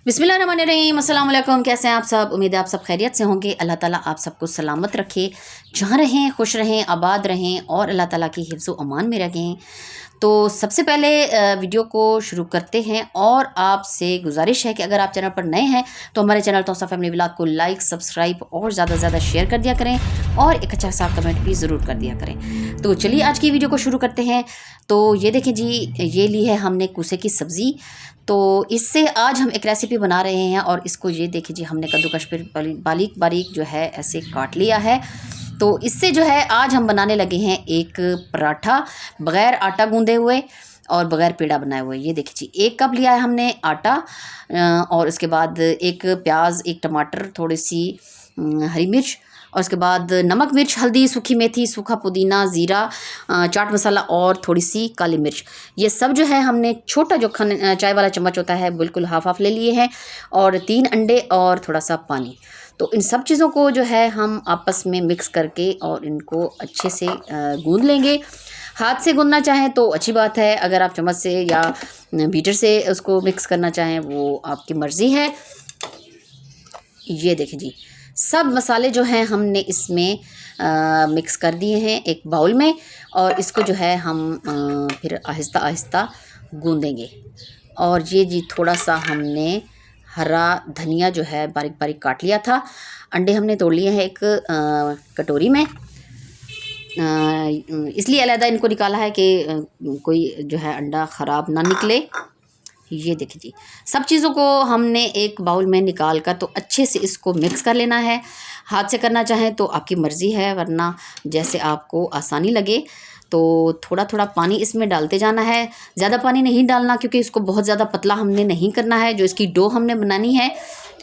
बिस्मिल्लाहिर्रहमानिर्रहीम, अस्सलाम वालेकुम। कैसे हैं आप सब? उम्मीद है आप सब खैरियत से होंगे। अल्लाह ताला आप सबको सलामत रखे, जहाँ रहें खुश रहें, आबाद रहें और अल्लाह ताला की हिफ्ज़ व अमान में रहें। तो सबसे पहले वीडियो को शुरू करते हैं और आपसे गुजारिश है कि अगर आप चैनल पर नए हैं तो हमारे चैनल तौसा फैमिली व्लॉग को लाइक, सब्सक्राइब और ज़्यादा से ज़्यादा शेयर कर दिया करें और एक अच्छा सा कमेंट भी ज़रूर कर दिया करें। तो चलिए आज की वीडियो को शुरू करते हैं। तो ये देखें जी, ये ली है हमने कूसे की सब्ज़ी। तो इससे आज हम एक रेसिपी बना रहे हैं और इसको ये देखिए जी, हमने कद्दूकश पर बारीक बारीक जो है ऐसे काट लिया है। तो इससे जो है आज हम बनाने लगे हैं एक पराठा बग़ैर आटा गूंदे हुए और बग़ैर पेड़ा बनाए हुए। ये देखिए जी, 1 कप लिया है हमने आटा और उसके बाद 1 प्याज, 1 टमाटर, थोड़ी सी हरी मिर्च और उसके बाद नमक, मिर्च, हल्दी, सूखी मेथी, सूखा पुदीना, ज़ीरा, चाट मसाला और थोड़ी सी काली मिर्च। ये सब जो है हमने छोटा जो चाय वाला चम्मच होता है बिल्कुल हाफ हाफ ले लिए हैं और 3 अंडे और थोड़ा सा पानी। तो इन सब चीज़ों को जो है हम आपस में मिक्स करके और इनको अच्छे से गूंद लेंगे। हाथ से गूंदना चाहें तो अच्छी बात है, अगर आप चम्मच से या बीटर से उसको मिक्स करना चाहें वो आपकी मर्ज़ी है। ये देखें जी, सब मसाले जो हैं हमने इसमें मिक्स कर दिए हैं एक बाउल में और इसको जो है हम फिर आहिस्ता आहिस्ता गूंदेंगे। और ये जी थोड़ा सा हमने हरा धनिया जो है बारीक बारीक काट लिया था। अंडे हमने तोड़ लिए हैं एक कटोरी में, इसलिए अलहदा इनको निकाला है कि कोई जो है अंडा ख़राब ना निकले। ये देखिए जी, सब चीज़ों को हमने एक बाउल में निकाल कर तो अच्छे से इसको मिक्स कर लेना है। हाथ से करना चाहें तो आपकी मर्ज़ी है, वरना जैसे आपको आसानी लगे। तो थोड़ा थोड़ा पानी इसमें डालते जाना है, ज़्यादा पानी नहीं डालना क्योंकि इसको बहुत ज़्यादा पतला हमने नहीं करना है। जो इसकी डो हमने बनानी है,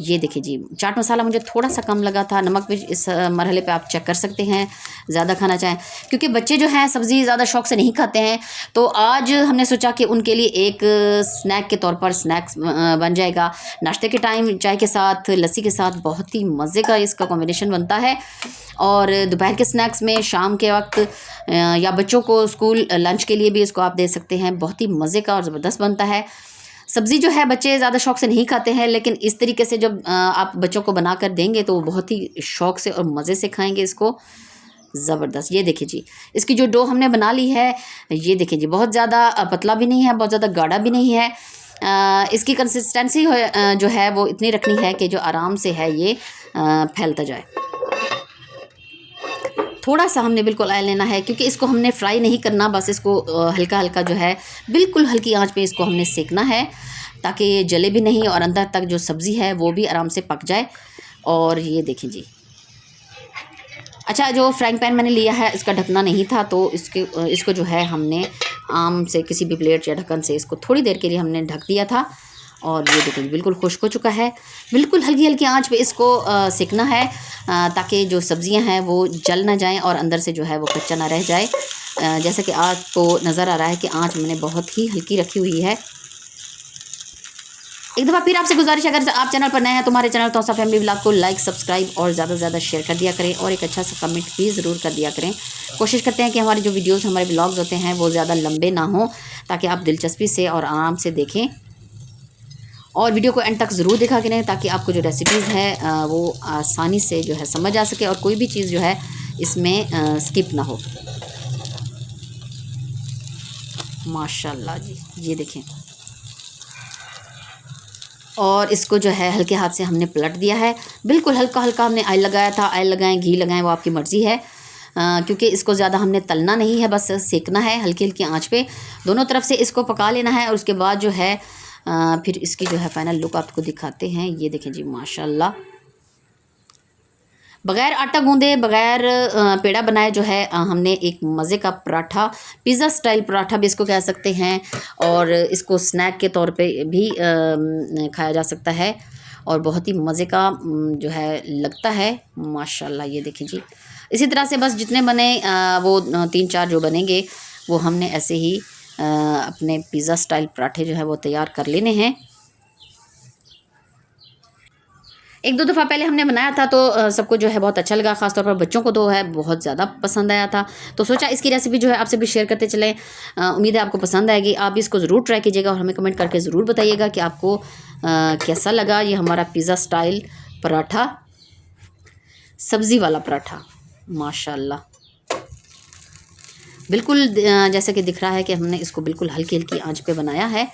ये देखिए जी, चाट मसाला मुझे थोड़ा सा कम लगा था, नमक भी इस मरहले पे आप चेक कर सकते हैं ज़्यादा खाना चाहें, क्योंकि बच्चे जो हैं सब्ज़ी ज़्यादा शौक़ से नहीं खाते हैं। तो आज हमने सोचा कि उनके लिए एक स्नैक के तौर पर स्नैक्स बन जाएगा। नाश्ते के टाइम चाय के साथ, लस्सी के साथ बहुत ही मज़े का इसका कॉम्बिनेशन बनता है। और दोपहर के स्नैक्स में, शाम के वक्त या बच्चों को स्कूल लंच के लिए भी इसको आप दे सकते हैं। बहुत ही मज़े का और ज़बरदस्त बनता है। सब्ज़ी जो है बच्चे ज़्यादा शौक़ से नहीं खाते हैं, लेकिन इस तरीके से जब आप बच्चों को बना कर देंगे तो वो बहुत ही शौक़ से और मज़े से खाएंगे इसको। ज़बरदस्त। ये देखिए जी, इसकी जो डो हमने बना ली है, ये देखिए जी, बहुत ज़्यादा पतला भी नहीं है, बहुत ज़्यादा गाढ़ा भी नहीं है। इसकी कंसिस्टेंसी जो है वो इतनी रखनी है कि जो आराम से है ये फैलता जाए। थोड़ा सा हमने बिल्कुल ऑयल लेना है क्योंकि इसको हमने फ्राई नहीं करना, बस इसको हल्का हल्का जो है बिल्कुल हल्की आंच पे इसको हमने सेकना है ताकि ये जले भी नहीं और अंदर तक जो सब्ज़ी है वो भी आराम से पक जाए। और ये देखें जी, अच्छा, जो फ्राइंग पैन मैंने लिया है इसका ढकना नहीं था, तो इसको जो है हमने आम से किसी भी प्लेट या ढक्कन से इसको थोड़ी देर के लिए हमने ढक दिया था। और ये देखिए बिल्कुल खुश्क हो चुका है। बिल्कुल हल्की हल्की आंच पे इसको सेकना है ताकि जो सब्ज़ियां हैं वो जल ना जाएं और अंदर से जो है वो कच्चा ना रह जाए। जैसा कि आपको नज़र आ रहा है कि आंच मैंने बहुत ही हल्की रखी हुई है। एक दफ़ा फिर आपसे गुजारिश, अगर आप चैनल पर नए हैं तो हमारे चैनल तौसा फैमिली व्लॉग को लाइक, सब्सक्राइब और ज़्यादा से ज़्यादा शेयर कर दिया करें और एक अच्छा सा कमेंट भी ज़रूर कर दिया करें। कोशिश करते हैं कि हमारे जो वीडियोस, हमारे व्लॉग्स होते हैं वो ज़्यादा लंबे ना हों ताकि आप दिलचस्पी से और आराम से देखें। और वीडियो को एंड तक ज़रूर देखा करें ताकि आपको जो रेसिपीज़ है वो आसानी से जो है समझ आ सके और कोई भी चीज़ जो है इसमें स्किप ना हो। माशाल्लाह जी, ये देखें। और इसको जो है हल्के हाथ से हमने पलट दिया है। बिल्कुल हल्का हल्का हमने ऑयल लगाया था, ऑयल लगाएं, घी लगाएं, वो आपकी मर्ज़ी है। क्योंकि इसको ज़्यादा हमने तलना नहीं है, बस सेकना है हल्की हल्की आंच पे। दोनों तरफ से इसको पका लेना है और उसके बाद जो है फिर इसकी जो है फ़ाइनल लुक आपको दिखाते हैं। ये देखें जी, माशाल्लाह, बग़ैर आटा गूंदे, बग़ैर पेड़ा बनाए जो है हमने एक मज़े का पराठा, पिज़्ज़ा स्टाइल पराठा भी इसको कह सकते हैं और इसको स्नैक के तौर पे भी खाया जा सकता है और बहुत ही मज़े का जो है लगता है। माशाल्लाह, ये देखिए जी, इसी तरह से बस जितने बने वो 3-4 जो बनेंगे वो हमने ऐसे ही अपने पिज़्ज़ा स्टाइल पराठे जो है वो तैयार कर लेने हैं। एक दो दफ़ा पहले हमने बनाया था तो सबको जो है बहुत अच्छा लगा, ख़ासतौर पर बच्चों को तो है बहुत ज़्यादा पसंद आया था। तो सोचा इसकी रेसिपी जो है आपसे भी शेयर करते चलें। उम्मीद है आपको पसंद आएगी। आप भी इसको ज़रूर ट्राई कीजिएगा और हमें कमेंट करके ज़रूर बताइएगा कि आपको कैसा लगा ये हमारा पिज़्ज़ा स्टाइल पराठा, सब्ज़ी वाला पराठा। माशाल्लाह बिल्कुल जैसा कि दिख रहा है कि हमने इसको बिल्कुल हल्की हल्की आंच पे बनाया है।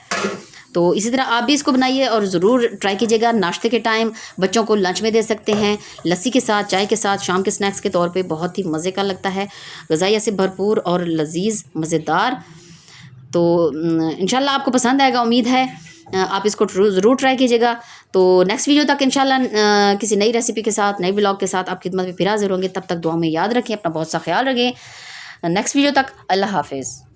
तो इसी तरह आप भी इसको बनाइए और ज़रूर ट्राई कीजिएगा। नाश्ते के टाइम बच्चों को लंच में दे सकते हैं, लस्सी के साथ, चाय के साथ, शाम के स्नैक्स के तौर पे बहुत ही मज़े का लगता है, ग़िज़ाइयत से भरपूर और लजीज मज़ेदार। तो इंशाल्लाह आपको पसंद आएगा, उम्मीद है। आप इसको ज़रूर ट्राई कीजिएगा। तो नेक्स्ट वीडियो तक इंशाल्लाह किसी नई रेसिपी के साथ, नई ब्लॉग के साथ आपकी खिदमत में फिर हाज़िर होंगे। तब तक दुआ में याद रखें, अपना बहुत सा ख्याल रखें। नेक्स्ट वीडियो तक अल्लाह हाफ़िज़।